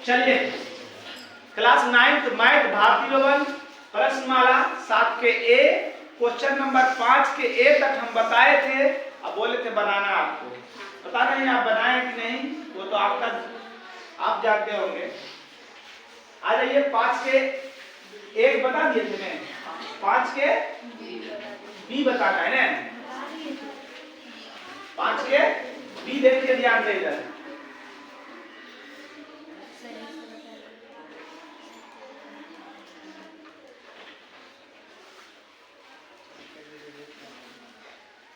चलिए class 9th math भारतीय Roman प्रश्नमाला 7 के ए क्वेश्चन नंबर 5 के ए तक हम बताए थे। अब बोले थे बनाना, आपको पता नहीं आप बनाए कि नहीं, वो तो आपका आप जानते होंगे। आ जाइए 5 के एक बता दिए थे मैं, 5 के बी बताना है ना। 5 के बी देखिए ध्यान से इधर।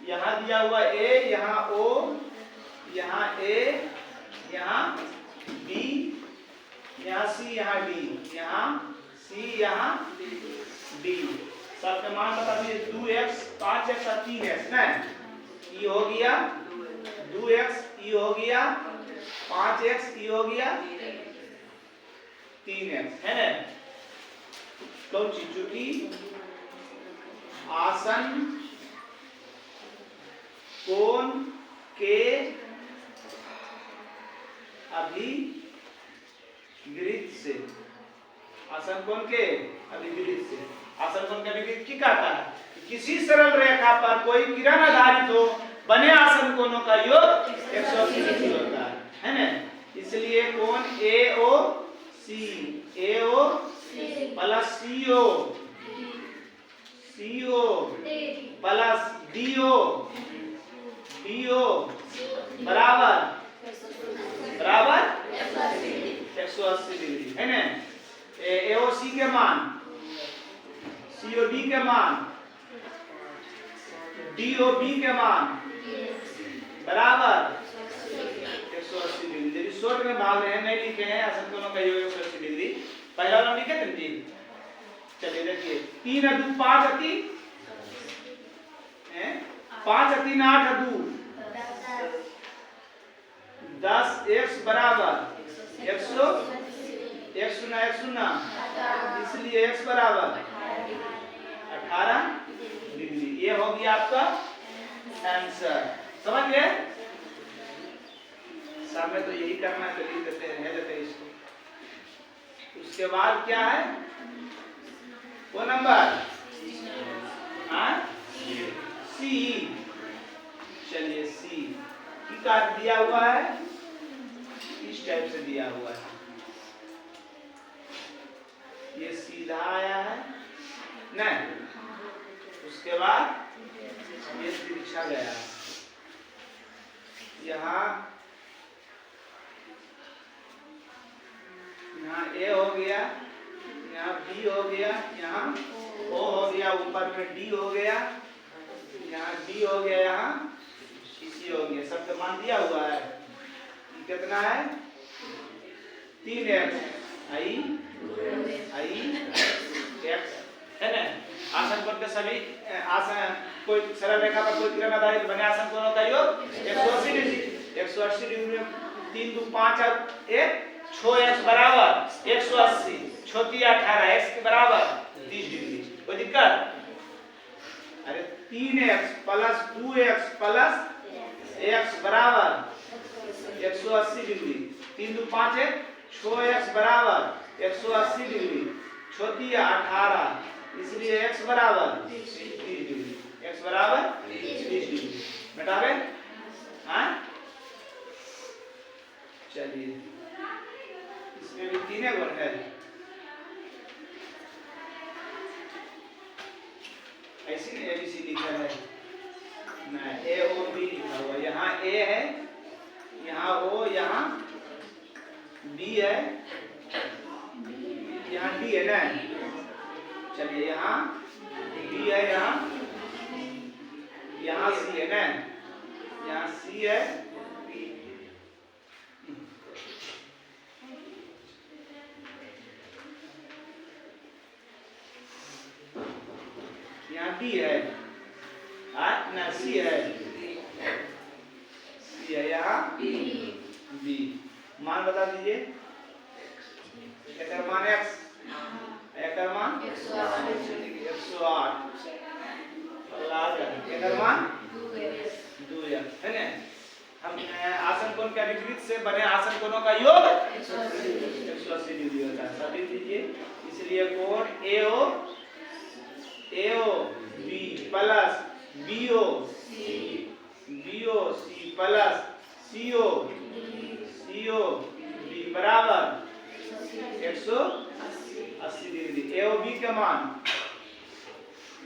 यहाँ दिया हुआ ए, यहाँ ओ, यहाँ ए, यहाँ बी, यहाँ सी, यहाँ डी, यहाँ सी, यहाँ डी। सबके मान बता दीजिए। 2x 5x और 3x ना, ई हो गया 2x, ई हो गया 5x, ई हो गया 3x है ना। कौन सी चूंकि आसन कोण के अभिविरुद्ध से, आसन कोण के अभिविरुद्ध से, आसन कोण के अभिविरुद्ध की कहता है कि किसी सरल रेखा पर कोई किरण आधारित हो, बने आसन कोणों का योग 180 डिग्री होता है ना। इसलिए कोण AOC plus CO plus DO बराबर 180 डिग्री है ना। AOC के मान, COD के मान, DOB के मान बराबर 180 डिग्री। यदि शॉर्ट में भाग रहे हैं, नहीं लिखे हैं आसन कोणों का योग 180 डिग्री, पहला वाला लिखे थे जी। चलिए देखिए 3 और 2 5 अति 5 और 3 8 और 2 10 x बराबर 100 इसलिए x बराबर 18 डिग्री। ये हो गया आपका आंसर, समझ गए। सामने तो यही करना है, लिख देते हैं इसको। उसके बाद क्या है वो नंबर सी। चलिए सी की कार्ड दिया हुआ है, इस टाइप से दिया हुआ है। ये सीधा आया है ना, उसके बाद ये तिरछा गया, यहाँ ए हो गया, यहाँ बी हो गया, यहाँ ओ हो गया, ऊपर में डी हो गया, यहाँ डी हो गया, यहाँ सी हो गया। सबका मान दिया हुआ है। कितना है 3x आई x है ना। आसन कोण के सभी आसन, कोई सरल रेखा पर कोई किरण आधारित बने आसन कोणों का योग 180 डिग्री। 180 डिग्री में 3 2 5 और 1 6x बराबर 180, छोटी 18 x के बराबर 30 डिग्री। कोई दिक्कत? अरे 3x plus 2x plus x बराबर 180 डिग्री। 3 2 5 1 6x बराबर 180 डिग्री, छोटी 18, इसलिए x बराबर 30 डिग्री। x बराबर 30 डिग्री। बेटावे हाँ, चलिए इसमें भी 3 गुण है। ऐसी नहीं ABC लिखा है ना, AOB लिखा हुआ। यहाँ A है, यहाँ O, यहाँ B है, यहाँ D है ना। चलिए यहाँ B है, यहाँ C है ना, यहाँ C है, यहाँ D है ना, C है, यहाँ B। मान बता दीजिए। एकर मान x, एकर मान 108, एकर मान 2x है ना। हम आसन कोण के विपरीत से बने आसन कोणों का योग 180 डिग्री होता है। सभी लीजिए, इसलिए कोण AO B plus BO C plus CO B बराबर 180 डिग्री। AOB के मान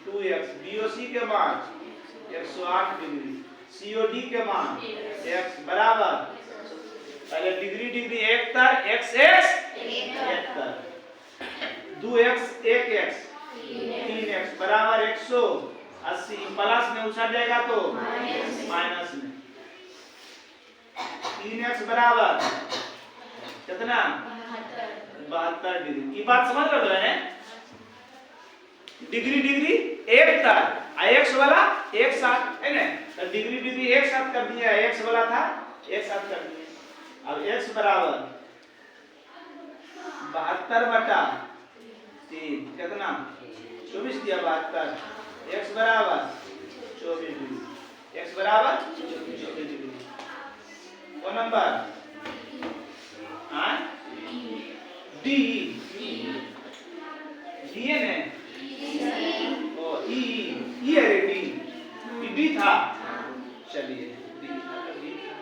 2x, BOC के मान 108 डिग्री, COD के मान x बराबर, पहले डिग्री डिग्री एक तर x एक तर, 2x 1x 3x बराबर 180, प्लस में उछल जाएगा तो माइनस में, 3x बराबर कितना 72 डिग्री। ये बात समझ रहे हैं? डिग्री डिग्री एक था, x वाला एक साथ है ना, तो डिग्री डिग्री एक साथ कर दिया, x वाला था एक साथ कर दिया। अब x बराबर 72/3 कितना 24 दिया 72, x बराबर 24 डिग्री, x बराबर 24 डिग्री। वो नंबर डी है ना, ई अरे डी था, चलिए डी था तो डी था।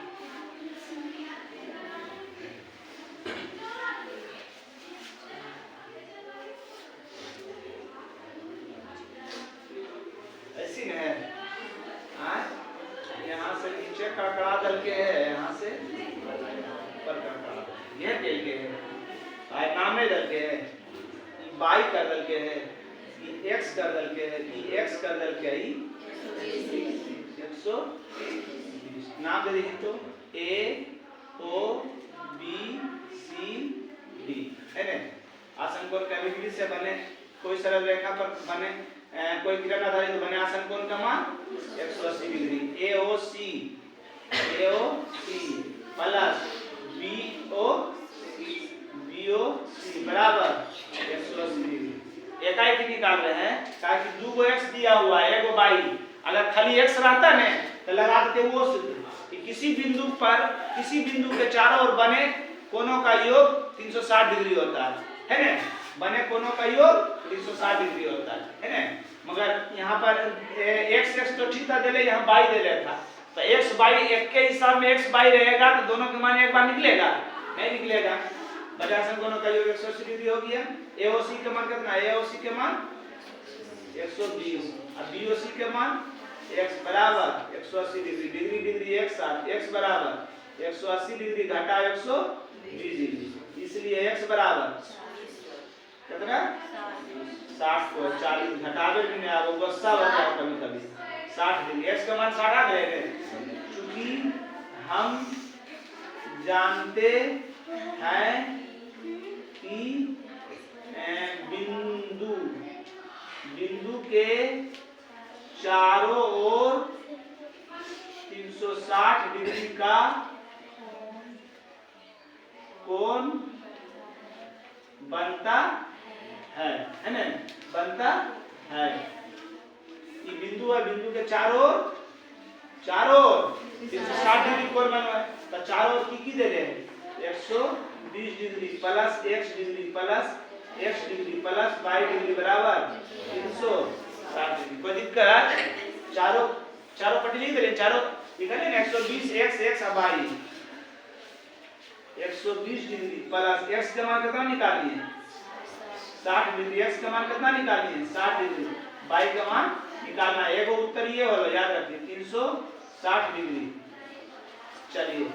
ऐसी है, यहाँ से नीचे कड़कड़ा दल के है, यहाँ से ऊपर कड़कड़ा, यह दल के है, नामे दल के है, बाई का दल के है, x कर दल के है, x कर दल के है 120। नाम दे दीजिए तो A O B C D है ना। आसन कोण का विपरीत से बने कोई सरल रेखा पर बने कोई किरण आधारित बने आसन कोण का मान 180 डिग्री। AOC प्लस BOC बराबर 180 डिग्री। एकाएक निकाल रहे हैं, कहा कि 2 x दिया हुआ है, 1 y, अगर खाली x रहता ना तो लगा देते वो सूत्र कि किसी बिंदु के चारों ओर बने कोणों का योग 360 डिग्री होता है ना, बने कोणों का योग 360 डिग्री होता है ना। मगर यहाँ पर x तो ठीक था, दे यहाँ y दे रहा था, तो x y एक के हिसाब में x y रहेगा तो दोनों के मान एक बार निकलेगा, नहीं निकलेगा। बजासन कोणों का योग 180 डिग्री हो गया। AOC के मान कितना, AOC के मान 120 और BOC के मान x बराबर 180 डिग्री, डिग्री डिग्री एक साथ, x बराबर 180 डिग्री घटा 120 डिग्री, इसलिए x बराबर कितना 60 को 40 घटावे भी नहीं, वो गुस्सा होता है कभी कभी, 60 डिग्री, x का मान 60 आ गए। चूंकि हम जानते हैं कि बिंदु के चारों ओर 360 डिग्री का कोण बनता है ना, बनता है। ये बिंदु है, बिंदु के चारों ओर 360 डिग्री कोण बनवा है, तो चारों ओर की दे रहे हैं 120 degree plus x degree plus x degree plus y degree बराबर 360 डिग्री। कोई दिक्कत? चारों पट्टी लिख दे, चारों लिखा है ना, 120 x अब y 120 डिग्री प्लस x का मान कितना निकालिए 60 डिग्री, x का मान कितना निकालिए 60 डिग्री, y का मान निकालना है। एक उत्तर ये वाला याद रखिए 360 डिग्री। चलिए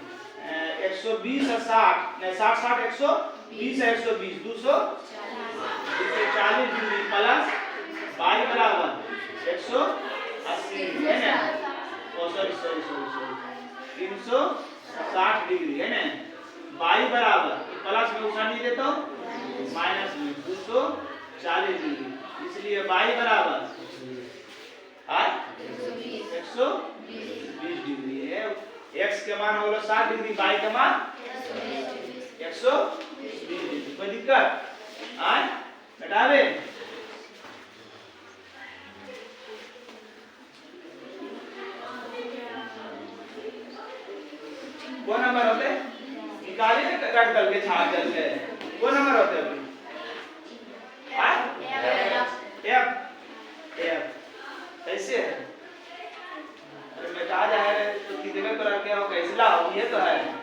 120 और 60 नहीं 60 120 है, 120 240 डिग्री प्लस y बराबर 180 है ना, ओ सॉरी 360 डिग्री है ना, y बराबर प्लस में उठा नहीं देता माइनस में 240 डिग्री, इसलिए y बराबर 120 डिग्री है। x के मान हो 60 डिग्री, y का मान 120 डिग्री। कोई दिक्कत? घटावे कट दल के छाट दल के वो नंबर होते हैं एफ ऐसे है। अरे मैं कहा जा रहा है तो कितने पर क्या हो कैसे लाओ ये तो है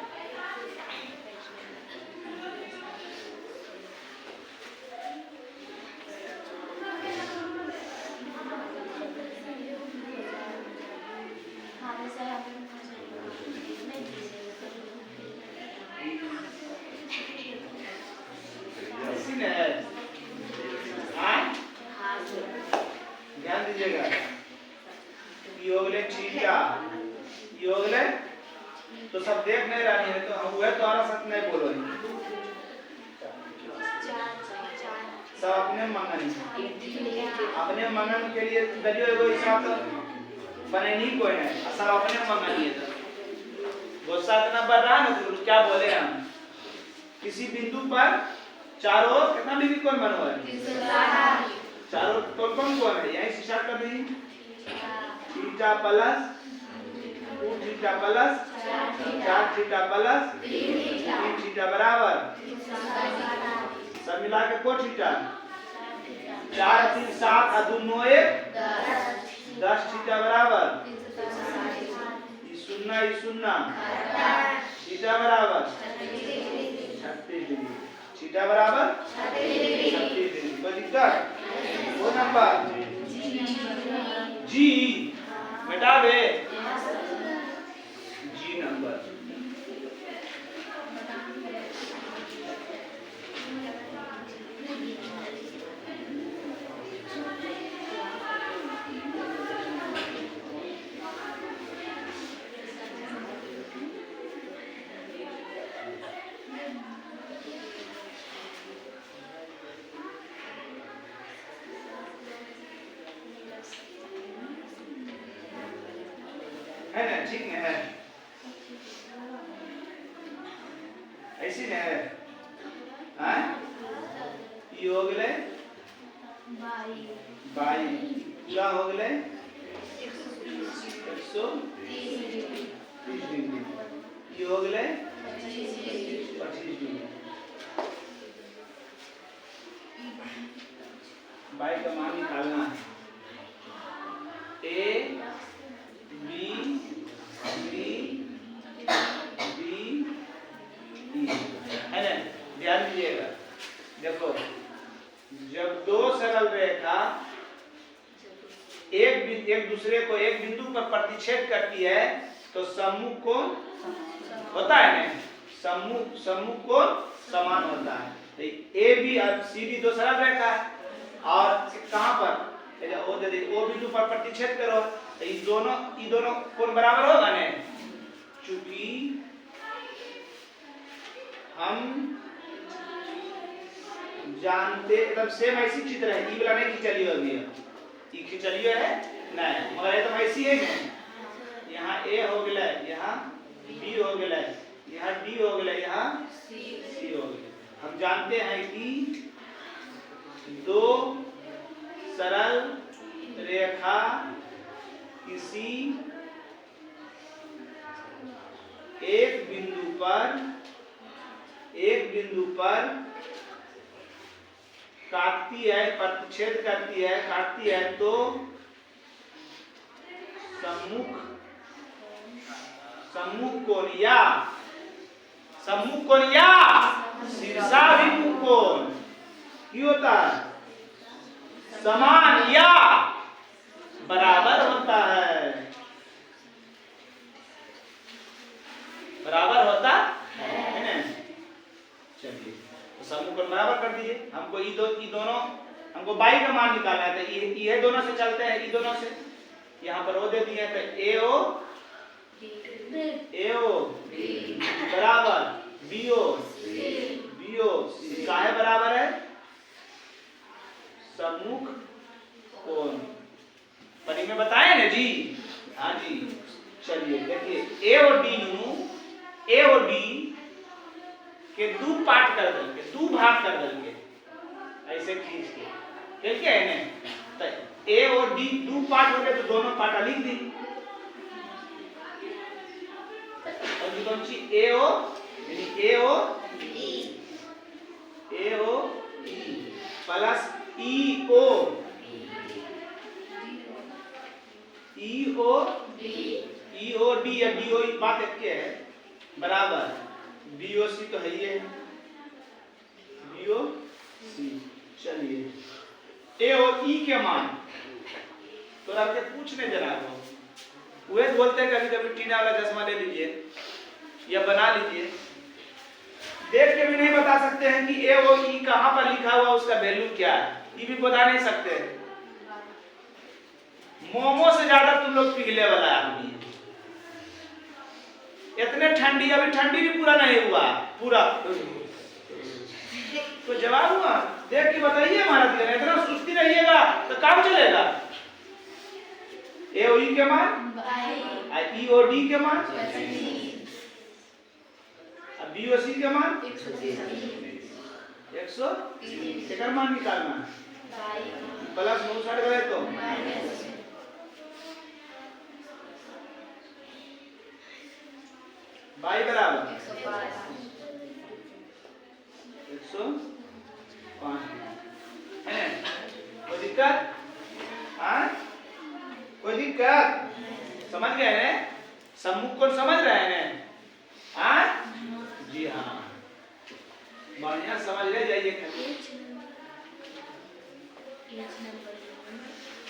ध्यान दीजिएगा योगले थीटा योगले तो सब देख नहीं रही है तो हम वह तुम्हारा सच नहीं बोलो सब अपने मंगन के लिए दरियो एगो हिसाब तो बने नहीं कोई है सब अपने मंगन है तो गुस्सा इतना बढ़ रहा है ना क्या बोले हम किसी बिंदु पर चारों ओर कितना डिग्री कोण बना हुआ है चारों कौन कौन है यहीं से स्टार्ट कर दी theta plus 2 theta plus 4 theta plus 3 theta बराबर सब मिला के को थीटा 4 3 7 और 2 9 1 10 थीटा बराबर ये शून्य थीटा बराबर 36 डिग्री थीटा बराबर 36 डिग्री कोई दिक्कत वो नंबर जी बेटा बे जी नंबर है ना ठीक है ऐसी है हाँ ये हो गए 22 पूरा हो गए 130 डिग्री ये हो गए 25 डिग्री बाई का मान निकालना है A B C D E है ना ध्यान दीजिएगा देखो जब दो सरल रेखा एक दूसरे को एक बिंदु पर प्रतिच्छेद करती है तो सम्मुख कोण होता है ना सम्मुख कोण समान होता है तो ए बी और सी डी दो सरल रेखा है और कहां पर ओ दे दे ओ बिंदु पर प्रतिच्छेद करो तो ये दोनों कोण बराबर होगा ना चूंकि हम जानते एकदम सेम ऐसी चित्र है ई वाला नहीं खिंचली होगी ई खिंचली है नहीं मगर ये तो ऐसी है यहाँ ए हो गया यहाँ बी हो गया यहाँ डी हो गया यहाँ सी हो गया हम जानते हैं कि दो सरल रेखा किसी एक बिंदु पर काटती है प्रतिच्छेद करती है काटती है तो सम्मुख कोण या शीर्षाभिमुख कोण क्या होता है समान या बराबर होता है बराबर होता है ना चलिए तो सम्मुख कोण बराबर कर दीजिए हमको ई दोनों हमको बाई का मान निकालना है तो ये दोनों से चलते हैं ई दोनों से यहाँ पर ओ दे दिए तो AO बराबर BO काहे बराबर है सम्मुख कोण पढ़ी में बताए ना जी हाँ जी चलिए देखिए A और D के दो पार्ट कर देंगे दो भाग कर देंगे ऐसे खींच के ठीक है ना तो A और D दो पार्ट हो गए तो दोनों पार्ट लिख दी और जो कौन सी AO ई ओ डी या डी ओ बात एक के है बराबर बी ओ सी तो है ये बी ओ सी। चलिए ए और ई के मान तो आपके पूछने जरा वे बोलते हैं कभी कभी टीना वाला चश्मा ले लीजिए या बना लीजिए, देख के भी नहीं बता सकते हैं कि ए और ई कहां पर लिखा हुआ उसका वैल्यू क्या है, ये भी बता नहीं सकते। मोमो से ज्यादा तुम लोग पिघले वाला आदमी है। इतने ठंडी, अभी ठंडी भी पूरा नहीं हुआ पूरा तो जवाब हुआ। देख के बताइए हमारा दिया, इतना सुस्ती रहिएगा तो काम चलेगा। ए और ई के मान ई और डी के मान बी और सी के मान 130 का मान निकालना प्लस 59 करे तो बाई बराबर 105 है। कोई दिक्कत? कोई दिक्कत? समझ गए ने? सम्मुख कौन समझ रहे हैं? जी हाँ, बढ़िया समझ ले जाइए।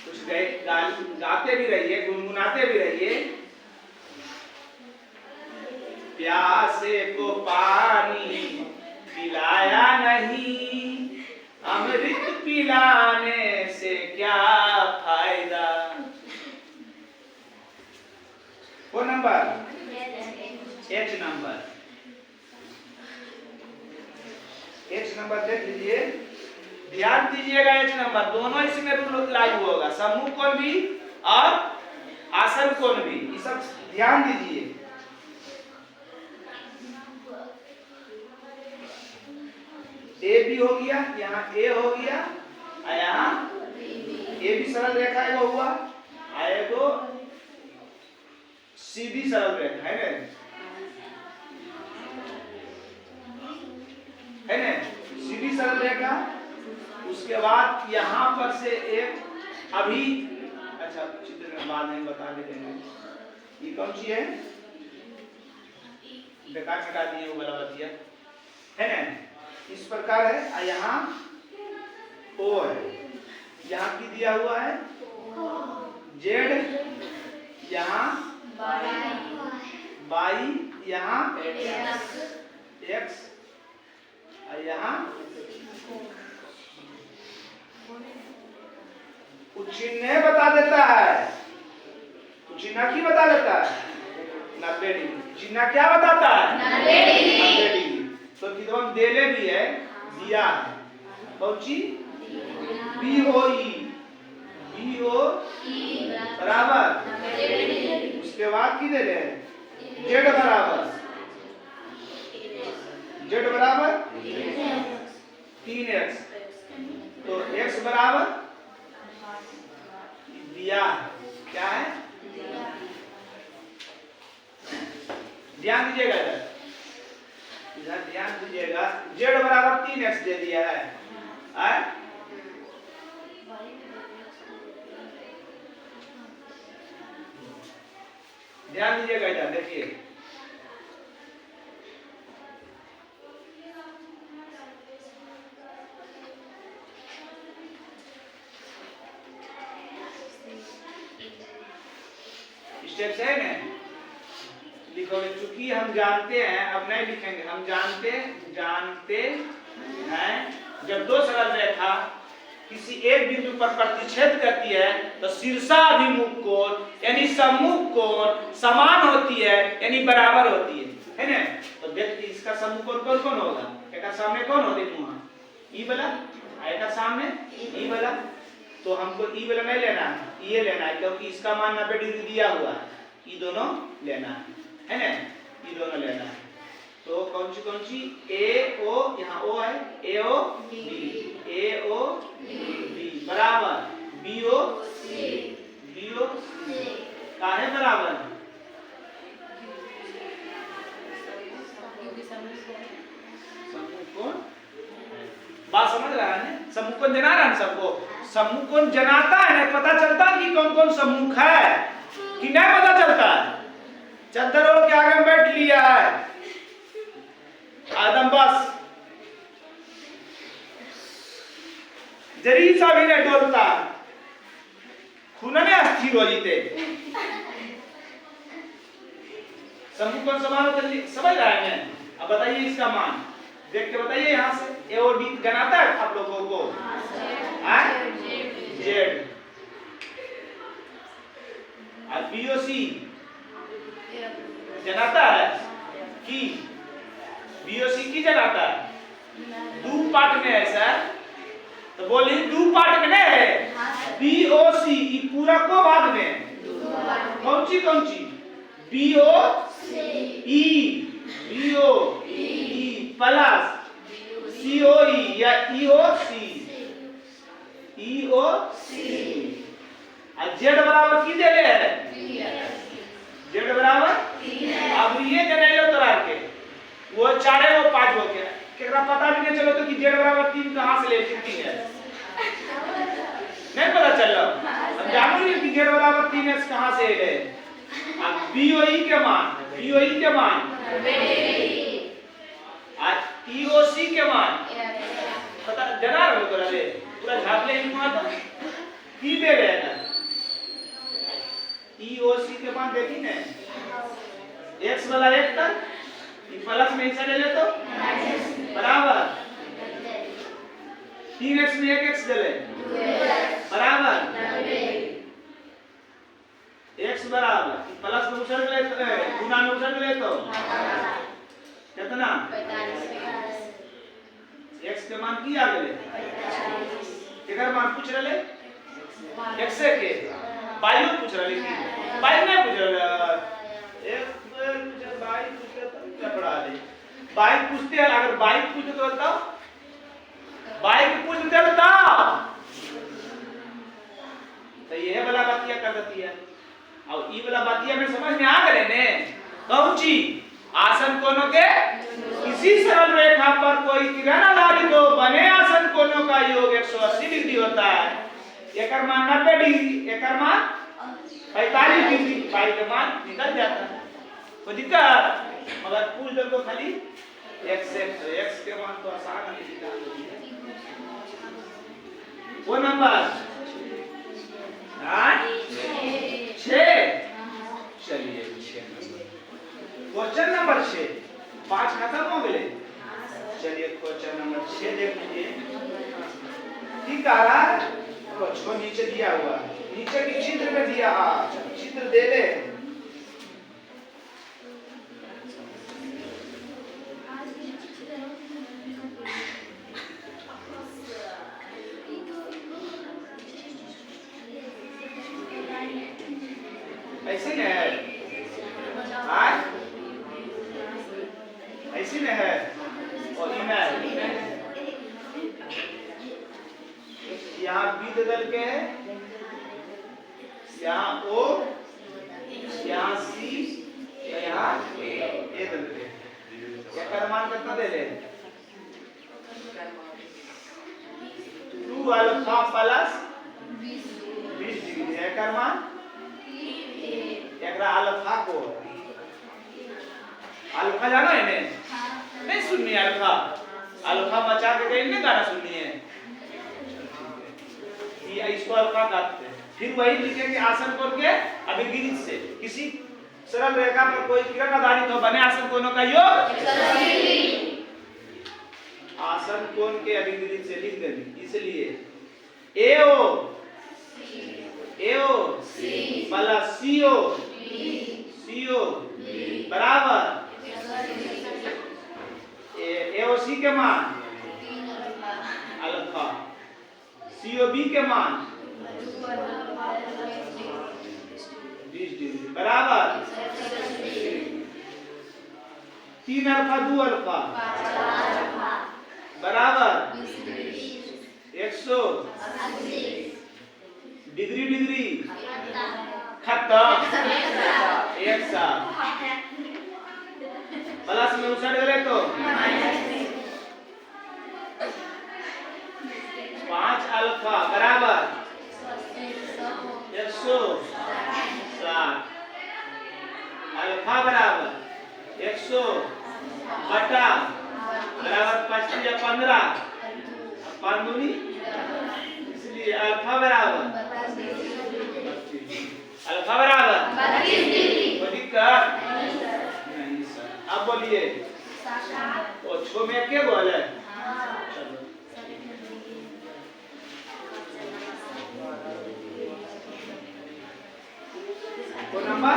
कुछ गाते भी रहिए, गुनगुनाते भी रहिए। प्यासे को पानी पिलाया नहीं, अमृत पिलाने से क्या फायदा। वो number H number, H number देख लीजिए, ध्यान दीजिएगा। एच नंबर दोनों इसमें रूल लागू होगा, सम्मुख कोण भी और आसन कोण भी, ये सब ध्यान दीजिए। ए भी हो गया, यहाँ ए हो गया, यहाँ ए भी सरल रेखा एगो हुआ, एगो सीधी सरल रेखा है ना, सीधी सरल रेखा। उसके बाद यहाँ पर से एक अभी, अच्छा चित्र में बाद में बता देते हैं, ये कौन सी है, बेकार हटा दिए वो वाला बतिया है ना, इस प्रकार है। यहाँ ओ है, यहाँ की दिया हुआ है जेड, यहाँ बाई, यहाँ एक्स, यहाँ चिन्ह बता देता है, चिन्ह की बता देता है 90 डिग्री। चिन्ह क्या बताता है? 90 डिग्री। तो विद्वान देले भी है, दिया है कौची बी ओ ई बराबर, उसके बाद की दे रहे हैं जेड बराबर, जेड बराबर 3x, तो x बराबर दिया क्या है, ध्यान दीजिएगा इधर ध्यान दीजिएगा। जेड बराबर 3x दे दिया है, ध्यान दीजिएगा इधर देखिए। स्टेप है ना, लिखो, चूंकि हम जानते हैं, अब नहीं लिखेंगे, हम जानते हैं जब दो सरल रेखा किसी एक बिंदु पर प्रतिच्छेद करती है तो शीर्षाभिमुख कोण यानी सम्मुख कोण समान होती है यानी बराबर होती है ना। तो व्यक्ति इसका सम्मुख कोण कौन कौन होगा, एक सामने कौन होते मुंह, ई वाला, एक सामने ई वाला। तो हमको ई वाला नहीं लेना है, ये लेना है, क्योंकि इसका मान 90 डिग्री दिया हुआ है, ये दोनों लेना है ना, ये दोनों लेना है। तो कौन सी ए ओ, यहाँ ओ है, ए ओ बी बराबर बी ओ काहे बराबर, सम्मुख कोण, बात समझ रहा है ना। सम्मुखकोण जना रहा सबको, सम्मुखकोण जनाता है, पता चलता है कि कौन कौन सम्मुख है कि नहीं पता चलता है। चद्दर ओढ़ के आगे बैठ लिया है आदम, बस जरी सा भी नहीं डोलता, खून में अस्थिर हो जीते। सम्मुखकोण समान समझ रहा है मैं? अब बताइए इसका मान देख के बताइए, यहाँ से ए और बी जनाता है आप लोगों को? जेड। और बी और सी जनाता है कि बी और सी की जनाता है? दो पार्ट में है सर, तो बोलिए दो पार्ट में है बी ओ सी, पूरा को भाग में कौन सी बी ओ ई, बी ओ ई प्लस सी ओ ई या ई ओ सी, ई ओ सी। और जेड बराबर की दे ले, जेड बराबर, अब ये जने लो तोरा के वो चारे वो पांच हो गया, केकरा पता भी नहीं चलो तो कि जेड बराबर 3 कहां से ले सकती है, नहीं पता चल रहा। अब जानो ये कि जेड बराबर 3x कहां से ले। अब बीओई के मान, बीओई के मान आज ईओसी के मान पता जना रहो तोरा ले, पूरा झापले ही हुआ तो की दे रहे हैं ना। ईओसी के मान देखी ने, x वाला 1 तक प्लस में हिस्सा ले ले तो बराबर, 3x में 1x ले ले बराबर, x बराबर प्लस में उछल ले तो गुना में उछल ले तो कितना 45, x के मान की आ गए, एकर मान पूछ रहे x के वायु पूछ रहे, लेकिन वायु नहीं पूछ रहे, एक वायु पूछ तो क्या पढ़ा दे, वायु पूछते हैं, अगर वायु पूछते तो बताओ, वायु पूछते बताओ तो ये वाला बातिया कर देती है। और ई वाला बातिया में समझ में आ गए ने, कौन सी आसन कोणों के किसी सरल रेखा पर कोई किरण आधारित हो बने आसन कोणों का योग 180 डिग्री होता है। एकर मान 90 डिग्री, एकर मान 45 डिग्री, पाई का मान निकल जाता है, कोई दिक्कत? मगर पूछ दो तो खाली x के मान तो आसान है निकाल वो नंबर 6। चलिए 6 क्वेश्चन नंबर 6, 5 खत्म हो गए। चलिए क्वेश्चन नंबर 6 देख लीजिए, ठीक आ रहा है, को नीचे दिया हुआ, नीचे की चित्र में दिया, चित्र दे दे। ऐसे नहीं है, ऐसे नहीं है, और यहाँ बी दल के है, यहाँ ओ, यहाँ सी, यहाँ ए दल के, क्या मान कितना दे ले, 2 अल्फा प्लस 20 डिग्री है का मान, एकरा अल्फा को, अल्फा जाना है ने, नहीं सुननी अल्फा, अल्फा बचा के कहीं नहीं गाना सुननी है, ये इसको अल्फा कहते हैं। फिर वही लिखेंगे आसन कोण के अभिगिरित से किसी सरल रेखा पर कोई किरण आधारित हो बने आसन कोणों का योग 180, आसन कोण के अभिगिरित से लिख देंगे, इसलिए एओ प्लस सीओ बराबर एओसी के मान अल्फा, सीओबी के मान 20 डिग्री बराबर 3 अल्फा 2 अल्फा बराबर 180 डिग्री डिग्री खत्म, एक साथ प्लस में उछल गए तो 15 15 इसलिए अल्फा बराबर 32 डिग्री। कोई दिक्कत नहीं सर। अब बोलिए वो छो में क्या बोले चलो को नंबर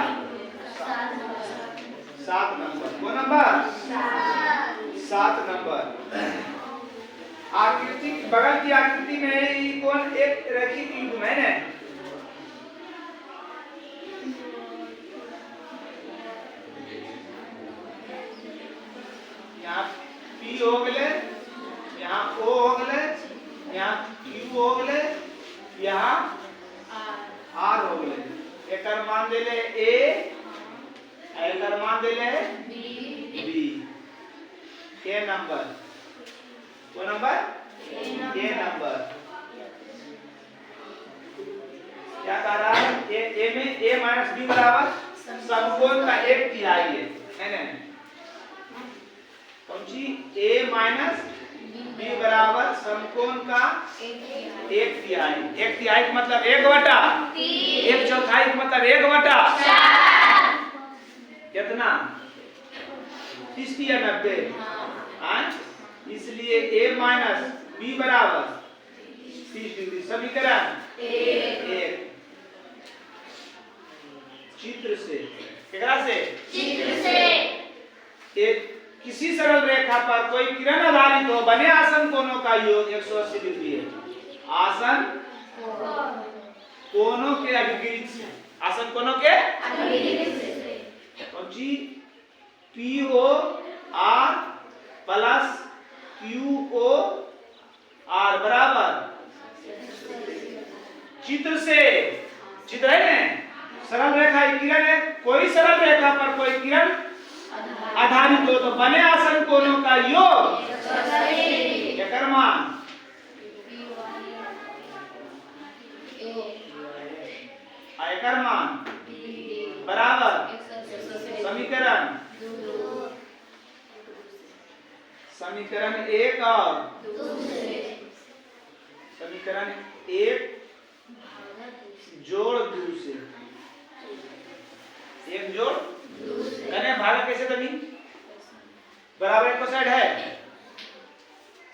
7 नंबर को नंबर 7 नंबर आकृति बगल की आकृति में ये कौन एक रैखिक युग्म है ना यहाँ P हो गए यहाँ O हो गए यहाँ Q हो गए यहाँ R हो गए एकर मान देले A एकर मान देले B के नंबर वो नंबर ए नंबर क्या कह रहा है ए में a माइनस b बराबर समकोण का 1/3 है ना कौन सी a माइनस b बराबर समकोण का 1/3 1/3 मतलब 1/3 1/4 मतलब 1/4 कितना 30 या 90 इसलिए a माइनस b बराबर 30 डिग्री समीकरण एक चित्र से एक किसी सरल रेखा पर कोई किरण आधारित हो बने आसन कोणों का योग 180 डिग्री है। आसन कोणों के अभिगिरित से आसन कोणों के कौन सी PO R plus QO R बराबर चित्र से चित्र है ना सरल रेखा किरण है कोई सरल रेखा पर कोई किरण आधारित हो तो बने आसन कोणों का योग एकर मान एकर मान बराबर समीकरण 1 और समीकरण 1 जोड़ 2 से 1 जोड़ करें भाग कैसे तभी बराबर एक साइड है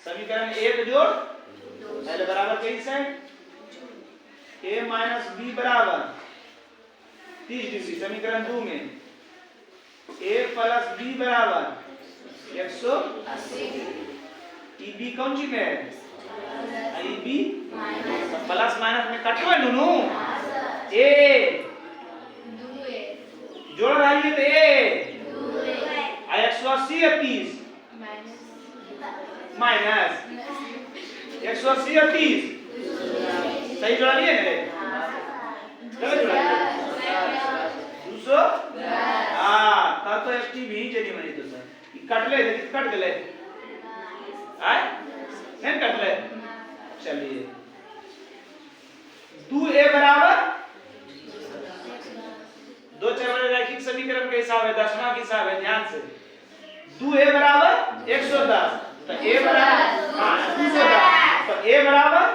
समीकरण 1 जोड़ पहले बराबर कई साइड a माइनस b बराबर 30 डिग्री समीकरण 2 में a प्लस b बराबर 180 EB कौन सी में है EB प्लस माइनस में कटो है दोनों a जोड़ रही है तो a 180 या 30 माइनस 180 या 30 सही जोड़ा लिए ना गलत जोड़ा 200 हां ता तो FT भी चली मनी तो सर कट ले कट गले आए नहीं कट ले चलिए 2a बराबर दो चरवाले रैखिक समीकरण के हिसाब है दशमा के हिसाब है ध्यान से 2a बराबर 110 तो a बराबर हां 210 तो a बराबर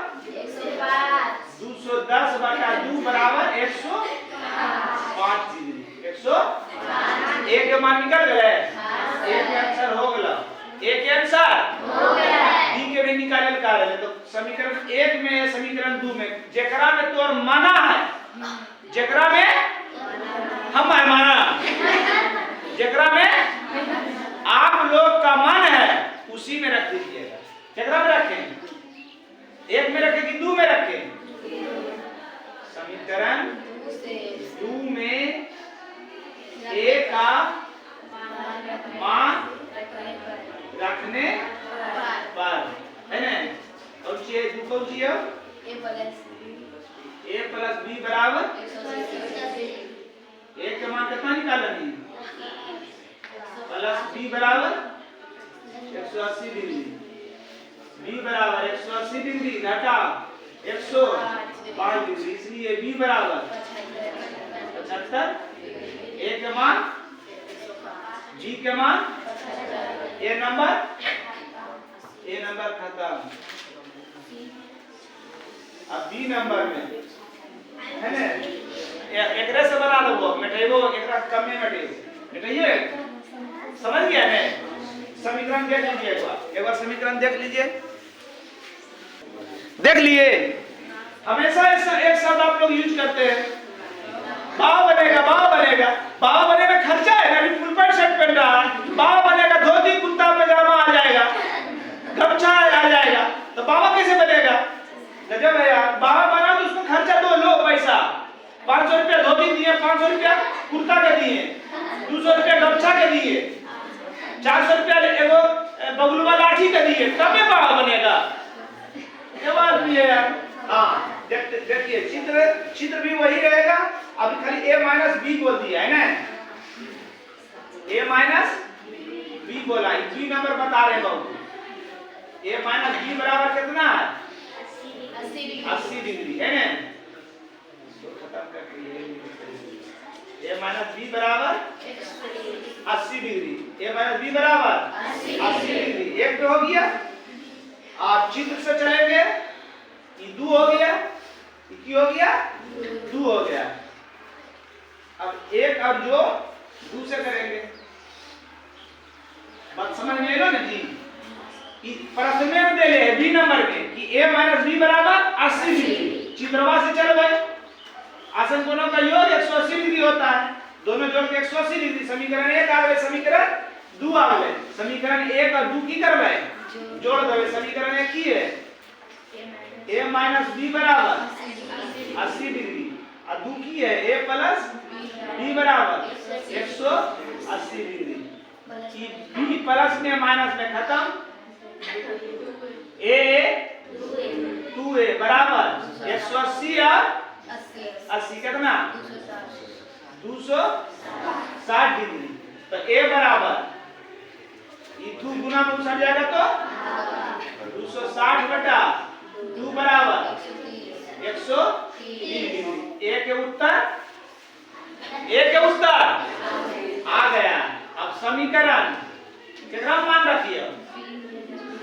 210 बटा 2 बराबर 105 डिग्री 105 एक के मान निकल गए एक के आंसर हो गया एक के आंसर हो गया b के भी निकाले का रहे तो समीकरण 1 में समीकरण 2 में जेकरा में तोर माना है जेकरा में हम माना जेकरा में आप लोग का मन है उसी में रख दीजिएगा जेकरा में रखें एक में रखें कि 2 में रखें समीकरण 2 में a का मान रखने पर है ना और ये 2 कौन सी है a प्लस b बराबर 1 का मान कितना निकालेंगे प्लस b बराबर 180 डिग्री b बराबर 180 डिग्री घटा 105 डिग्री इसलिए b बराबर 75 a के मान g के मान a नंबर खत्म। अब बी नंबर में है ना, एकरे से बना लो, मिटेबो एकरा कम में मिटाइए, समझ गया ने? समीकरण देख लीजिए एक बार समीकरण देख लीजिए, देख लिए। हमेशा ऐसा एक शब्द आप लोग यूज करते हैं, बाबा बनेगा, बाबा बनेगा। बाबा बने में खर्चा है ना, अभी फुल पैंट शर्ट पहन रहा है, बाबा बनेगा, धोती कुर्ता पैजामा आ जाएगा, गमछा आ जाएगा, तो बाबा कैसे बनेगा? गजब है यार। बाबा बना तो उसको खर्चा दो, लो पैसा, 500 रुपया धोती दिए, 500 रुपया कुर्ता के दिए, 200 रुपया गमछा के दिए, 400 रुपया एगो बगलुआ लाठी के दिए, तब ये बाबा बनेगा। ये बात भी है यार। हाँ देखिए चित्र भी वही रहेगा, अभी खाली a माइनस बी बोल दिया है ना, a माइनस बी बोला, बी नंबर बता रहे हैं। a माइनस बी बराबर कितना है? 80 डिग्री है ना। खत्म करके a माइनस बी बराबर 80 डिग्री, a माइनस बी बराबर 80 डिग्री। एक तो हो गया। आप चित्र से चलेंगे, ये 2 हो गया, ये की हो गया 2 हो गया। अब एक और जो 2 से करेंगे, बात समझ में आएगा ना जी? प्रश्न में दे ले बी नंबर में कि a माइनस बी बराबर 80 डिग्री। चित्रवा से चल गए, आसन कोणों का योग 180 डिग्री होता है, दोनों जोड़ के 180 डिग्री। समीकरण 1 आ गए, समीकरण 2 आ गए। समीकरण 1 और 2 की करवाए जोड़ देवे। समीकरण 1 की है a माइनस बी बराबर 80 डिग्री, और 2 की है a प्लस बी बराबर 180 डिग्री। बी प्लस में माइनस में खत्म, a 2a बराबर 180 और 80 कितना 260 डिग्री। तो a बराबर ये 2 गुना में उछल जाएगा तो 260 बटा 2 बराबर 130 डिग्री। ए के उत्तर आ गया। अब समीकरण कितना मान रखिए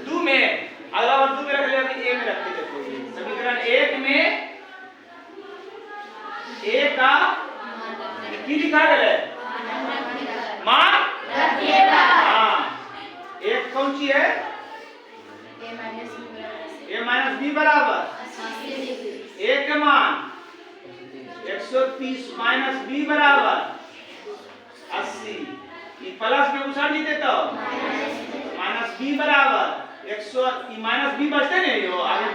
2 में, अगला बार 2 में रख लिया, अभी a में रख के देखो। समीकरण 1 में a का की लिखा गया मान रखिएगा। हाँ, एक कौन सी है? a माइनस बी बराबर a के मान 130 माइनस बी बराबर 80। ये प्लस में उछाल दीजिए तो माइनस बी बराबर 100, माइनस बी बचते नहीं हो आगे,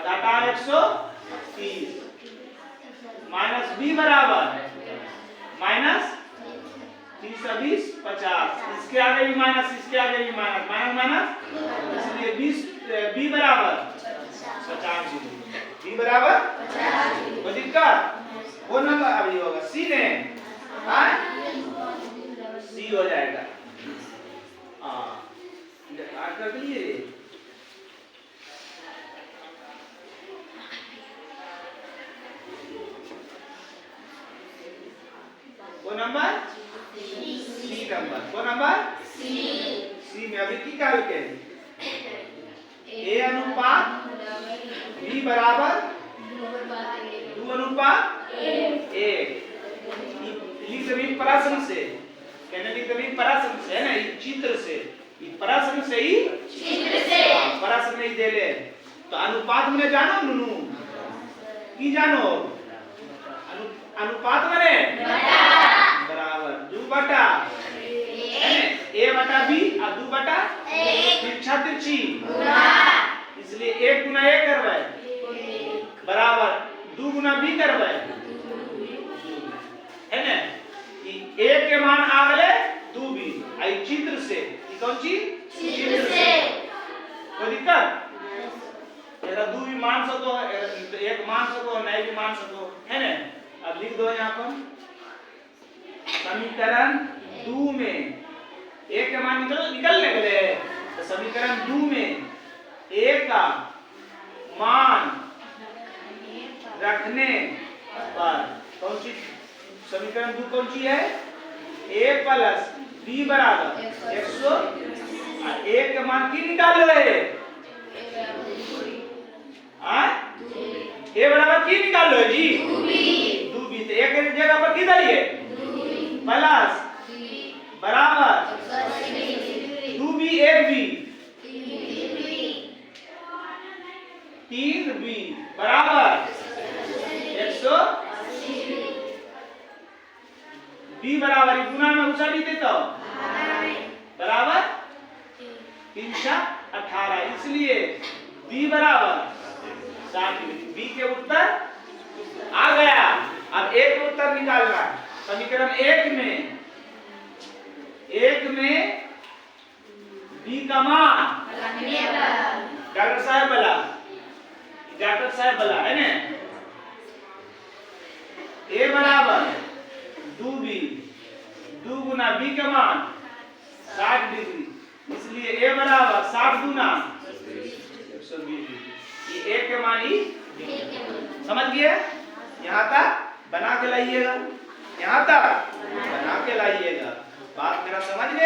घटा 130 माइनस बी बराबर माइनस 30 50, इसके आगे भी माइनस, इसके आगे भी माइनस, माइनस माइनस, इसलिए 20 बी बराबर 50 डिग्री, बी बराबर 50 डिग्री। कोई दिक्कत? वो नंबर अभी होगा सी ने, सी हो जाएगा। कर दिए। वो नंबर सी नंबर, वो नंबर सी में अभी की क्या लिखे? ए अनुपात बी बराबर 2 अनुपात 1। लिख दे प्रश्न से, कहने लिख दे प्रश्न से है ना, चित्र से, प्रश्न से ही चित्र से प्रश्न नहीं दे ले। तो अनुपात में जानो नुनू की जानो, अनुपात में बराबर 2 बटा a बटा b और 2 बटा तिरछा तिरछी, इसलिए 1 गुना a करवाए बराबर 2 गुना b करवाए है ना। a के मान आ गए 2b, आई चित्र से, कौन सी चित्र से। कोई दिक्कत? एरा 2 भी मान सको, 1 मान सको, नहीं भी मान सको है ना। अब लिख दो यहाँ पर समीकरण 2 में a के मान निकलने गए, तो समीकरण 2 में a का मान रखने पर कौन सी समीकरण 2 कौन सी है? a प्लस b बराबर 100, और a के मान की निकाल रहे ए बराबर की निकाल लो जी 2b। तो एक जगह पर की डालिए प्लस बराबर 2b 1b 3b बराबर 180। b बराबर गुना में घुसा नहीं देता बराबर 318। इसलिए b बराबर 60 डिग्री। b के उत्तर आ गया। अब एक उत्तर निकालना है। समीकरण एक में b का मान डॉक्टर साहब बोला है ना a बराबर 2b 2 गुना b का मान 60 डिग्री। इसलिए a बराबर 60 गुना 120 डिग्री। ये a के मान ही समझ गए। यहाँ तक बना के लाइएगा, यहाँ तक बना के लाइएगा। बात मेरा समझ गए।